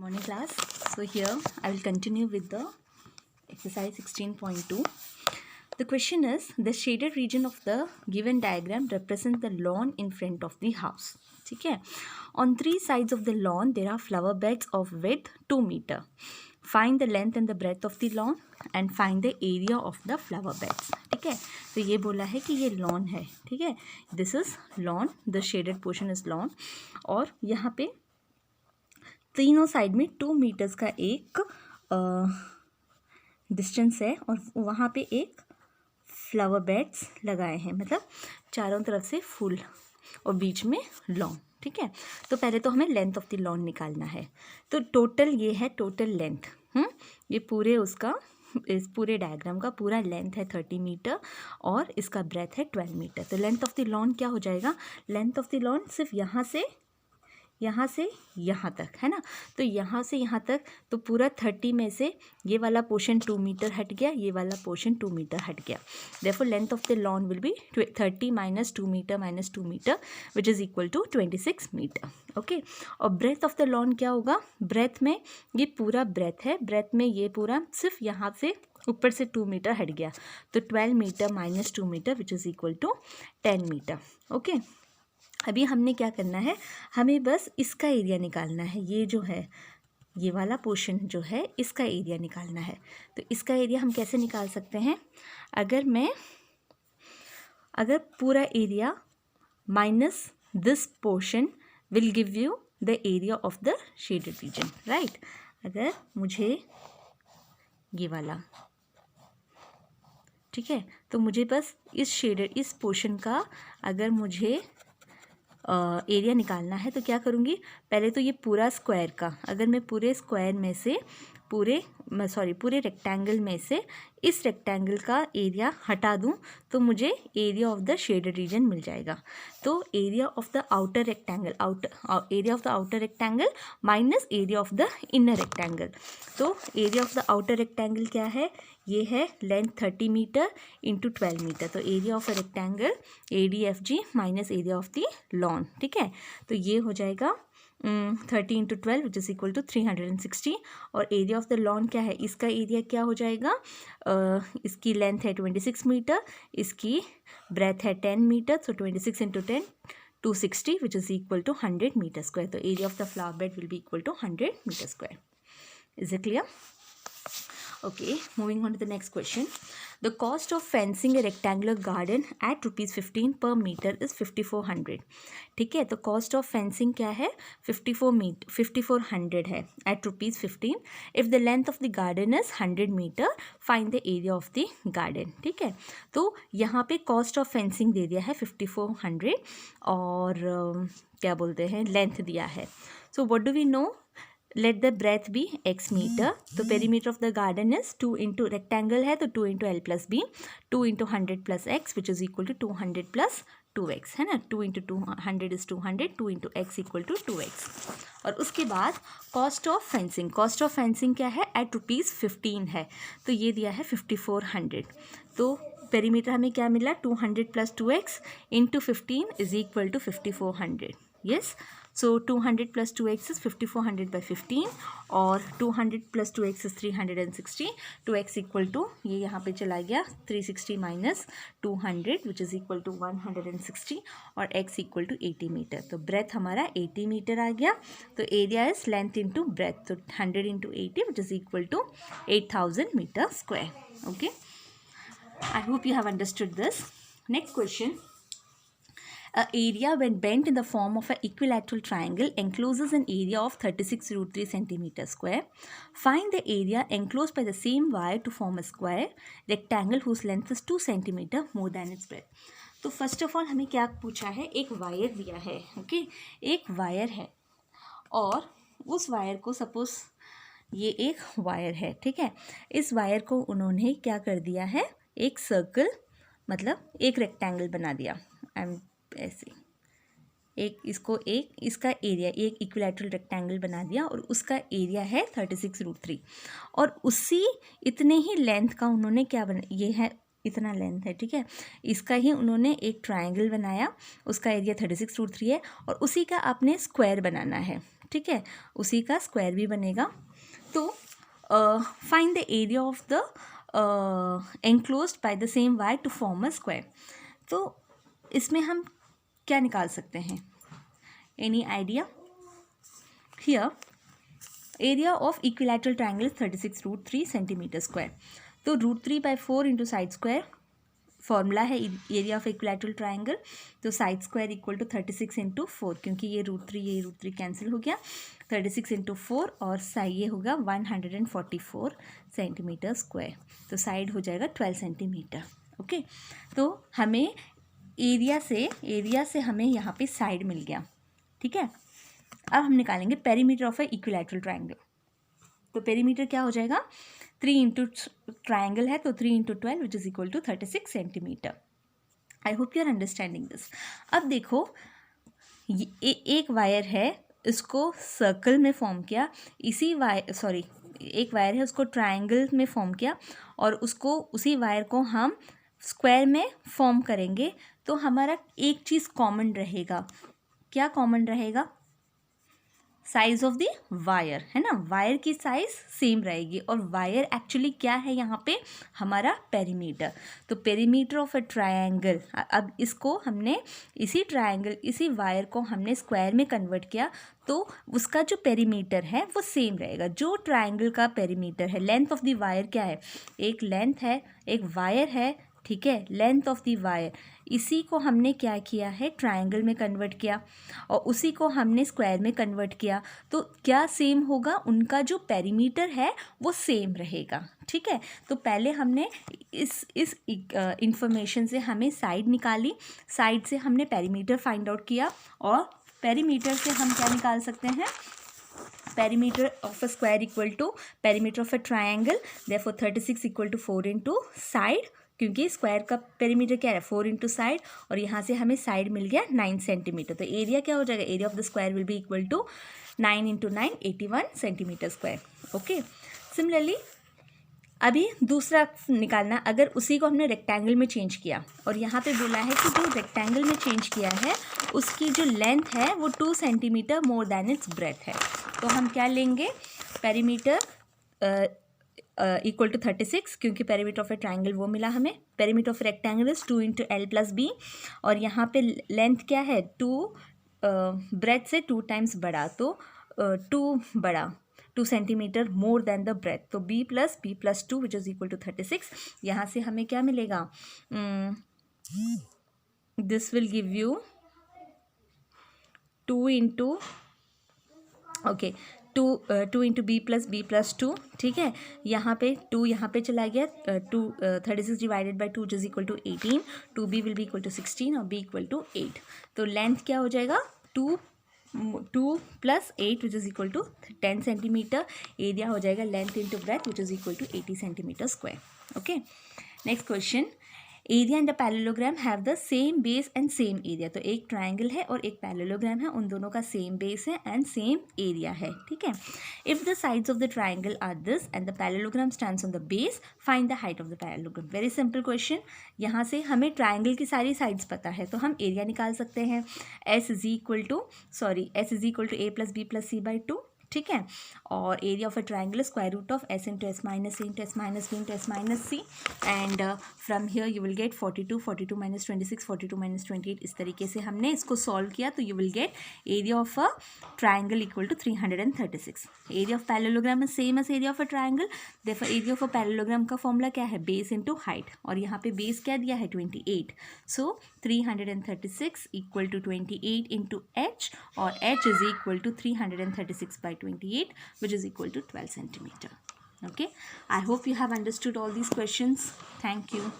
Morning class. So here I will continue with the exercise 16.2. The question is, the shaded region of the given diagram represents the lawn in front of the house. ठीक है. On three sides of the lawn there are flower beds of width 2 meter. Find the length and the breadth of the lawn and find the area of the flower beds. ठीक है. तो ये बोला है कि ये लॉन है. ठीक है. This is lawn. The shaded portion is lawn. और यहाँ पे तीनों साइड में 2 मीटर्स का एक डिस्टेंस है और वहाँ पे एक फ्लावर बेड्स लगाए हैं, मतलब चारों तरफ से फूल और बीच में लॉन. ठीक है. तो पहले तो हमें लेंथ ऑफ द लॉन निकालना है. तो टोटल ये है टोटल लेंथ. ये पूरे उसका इस पूरे डायग्राम का पूरा लेंथ है 30 मीटर और इसका ब्रेथ है 12 मीटर. तो लेंथ ऑफ द लॉन क्या हो जाएगा? लेंथ ऑफ द लॉन सिर्फ यहाँ से यहाँ तक है ना. तो यहाँ से यहाँ तक तो पूरा 30 में से ये वाला पोर्शन 2 मीटर हट गया, ये वाला पोर्शन 2 मीटर हट गया. Therefore length of the lawn will be 30 minus 2 metre which is equal to 26 metre. Okay. और ब्रेथ ऑफ द लॉन क्या होगा? ब्रेथ में ये पूरा ब्रेथ है, ब्रेथ में ये पूरा सिर्फ यहाँ से ऊपर से 2 मीटर हट गया. तो 12 metre minus 2 metre which is equal to 10 metre. Okay. अभी हमने क्या करना है, हमें बस इसका एरिया निकालना है. ये जो है ये वाला पोर्शन जो है इसका एरिया निकालना है. तो इसका एरिया हम कैसे निकाल सकते हैं? अगर पूरा area minus this portion will give you the area of the shaded reason, right. अगर मुझे ये वाला, ठीक है, तो मुझे बस इस पोर्शन का अगर मुझे एरिया निकालना है तो क्या करूँगी? पहले तो ये पूरा स्क्वायर का, अगर मैं पूरे स्क्वायर में से पूरे रेक्टेंगल में से इस रेक्टेंगल का एरिया हटा दूं तो मुझे area of the shaded region मिल जाएगा. तो area of the outer rectangle minus area of the inner rectangle. तो area of the outer rectangle क्या है? ये है लेंथ 30 मीटर इंटू 12 मीटर. तो area of a rectangle ADFG minus area of the lawn. ठीक है. तो ये हो जाएगा 30 into 12 which is equal to 360. और एरिया ऑफ द लॉन क्या है? इसका एरिया क्या हो जाएगा? इसकी लेंथ है 26 मीटर, इसकी ब्रेथ है 10 metre. So 26 into 10 260 which is equal to 100 metre square. तो area of the flower bed will be equal to 100 metre square. Is it clear? Okay, moving on to the next question. The cost of fencing a rectangular garden at ₹15 per meter is 5400. ठीक है. तो cost of fencing क्या है? 5400 है at ₹15. If the length of the garden is 100 meter, find the area of the garden. ठीक है. तो यहाँ पे cost of fencing दे दिया है 5400 और क्या बोलते हैं, लेंथ दिया है. So what do we know? Let the breadth be x meter. तो perimeter of the garden is 2 into rectangle है तो 2 into L plus B, 2 into 100 plus x which is equal to 200 plus 2x है ना. 2 into 200 is 200, 2 into x equal to 2x. और उसके बाद cost of fencing क्या है? at ₹15 है. तो ये दिया है 5400. तो perimeter हमें क्या मिला? 200 plus 2x into 15 is equal to 5400. Yes. So 200 plus 2x is 5400 by 15 और 200 plus 2x is 360. 2x equal to ये यहाँ पे चला गया 360 minus 200 which is equal to 160 और x equal to 80 मीटर. तो ब्रेथ हमारा 80 मीटर आ गया. तो area is length into breadth. तो 100 into 80 which is equal to 8000 metre square. Okay. I hope you have understood this. Next question. A area when bent in the form of an equilateral triangle encloses an area of 36√3 centimeter square. Find the area enclosed by the same wire to form a square rectangle whose length is 2 centimeter more than its breadth. तो first of all हमें क्या पूछा है? एक wire दिया है. Okay. एक wire है और उस वायर को सपोज ये एक वायर है. ठीक है. इस वायर को उन्होंने क्या कर दिया है? एक सर्कल, मतलब एक रेक्टेंगल बना दिया. ऐसे इसका एरिया एक इक्विलैटरल रेक्टेंगल बना दिया और उसका एरिया है 36√3 और उसी इतने ही लेंथ का उन्होंने क्या बना, ये है इतना लेंथ है. ठीक है. इसका ही उन्होंने एक ट्रायंगल बनाया, उसका एरिया 36√3 है और उसी का आपने स्क्वायर बनाना है. ठीक है, उसी का स्क्वायर भी बनेगा। तो find the area of the enclosed by the same wire to form a square. तो इसमें हम क्या निकाल सकते हैं? Any idea? Here area of equilateral triangle is 36√3 centimetre square. तो √3/4 इंटू साइड स्क्वायर फॉर्मूला है एरिया ऑफ इक्विलैटरल ट्राइंगल। तो side square equal to 36 into 4, क्योंकि ये √3 कैंसिल हो गया, 36 इंटू 4 और साइड ये होगा 144 सेंटीमीटर स्क्वायर। तो साइड हो जाएगा 12 सेंटीमीटर। ओके, तो हमें एरिया से हमें यहाँ पे साइड मिल गया। ठीक है, अब हम निकालेंगे perimeter of a equilateral triangle. तो पेरीमीटर क्या हो जाएगा? 3 इंटू ट्राइंगल है तो 3 into 12 which is equal to 36 centimetre. I hope you are understanding this. अब देखो एक वायर है, इसको सर्कल में फॉर्म किया, एक वायर है उसको ट्राइंगल में फॉर्म किया और उसको उसी वायर को हम स्क्वायर में फॉर्म करेंगे। तो हमारा एक चीज़ कॉमन रहेगा। क्या कॉमन रहेगा? साइज ऑफ द वायर, है ना, वायर की साइज सेम रहेगी। और वायर एक्चुअली क्या है यहाँ पे? हमारा पेरीमीटर। तो पेरीमीटर ऑफ अ ट्रायंगल, अब इसको हमने इसी वायर को हमने स्क्वायर में कन्वर्ट किया तो उसका जो पेरीमीटर है वो सेम रहेगा। जो ट्रायंगल का पेरीमीटर है, लेंथ ऑफ द वायर क्या है? एक लेंथ है, एक वायर है, ठीक है, लेंथ ऑफ द वायर, इसी को हमने क्या किया है? ट्रायंगल में कन्वर्ट किया और उसी को हमने स्क्वायर में कन्वर्ट किया। तो क्या सेम होगा? उनका जो पेरीमीटर है वो सेम रहेगा। ठीक है, तो पहले हमने इस इंफॉर्मेशन से हमें साइड निकाली, साइड से हमने पेरीमीटर फाइंड आउट किया और पेरीमीटर से हम क्या निकाल सकते हैं? Perimeter of a square equal to perimeter of a triangle. Therefore 36 equal to 4 into side, क्योंकि स्क्वायर का पेरीमीटर क्या है? 4 इंटू साइड, और यहाँ से हमें साइड मिल गया 9 सेंटीमीटर। तो एरिया क्या हो जाएगा? Area of the square will be equal to 9 into 9 81 centimetre square. Okay, similarly अभी दूसरा निकालना, अगर उसी को हमने रेक्टेंगल में चेंज किया और यहाँ पे बोला है कि जो रेक्टेंगल में चेंज किया है उसकी जो लेंथ है वो 2 centimetre more then it's breath है। तो हम क्या लेंगे? पेरीमीटर इक्वल टू 36, क्योंकि पेरीमीटर ऑफ ए ट्राइंगल वो मिला हमें। Perimeter of rectangle is 2 into L plus B, और यहाँ पे लेंथ क्या है? 2 ब्रेथ से 2 टाइम्स बड़ा, तो 2 centimetre more than the breadth. तो b plus 2 which is equal to 36। यहाँ से हमें क्या मिलेगा? This will give you 2 into two into B plus 2। ठीक है, यहाँ पे 2 यहाँ पे चला गया, 36 divided by 2 is equal to 18। 2b will be equal to 16 और b इक्वल टू 8। तो लेंथ क्या हो जाएगा? 2 plus 8 which is equal to 10 centimetre. Area हो जाएगा length into breadth which is equal to 80 centimetre square. Okay, next question. Area and the parallelogram have the same base and same area. तो एक triangle है और एक parallelogram है, उन दोनों का सेम बेस है एंड सेम एरिया है। ठीक है, if the sides of the triangle are this and the parallelogram stands on the base, find the height of the parallelogram. Very simple question. यहाँ से हमें ट्राइंगल की सारी साइड्स पता है तो हम एरिया निकाल सकते हैं। S is equal to a plus b plus c by 2। ठीक है, और area of a triangle square root of s into s minus a into s minus b into s minus c। And from here you will get 42 minus 26, 42 minus 28। इस तरीके से हमने इसको solve किया तो you will get area of a triangle equal to 336। Area of parallelogram is same as area of a triangle. Therefore area of a parallelogram का formula क्या है? बेस इंटू हाइट, और यहाँ पे बेस क्या दिया है? 28। So 336 equal to 28 into h, और h is equal to 336 by 28 which is equal to 12 centimeter. Okay, I hope you have understood all these questions. Thank you.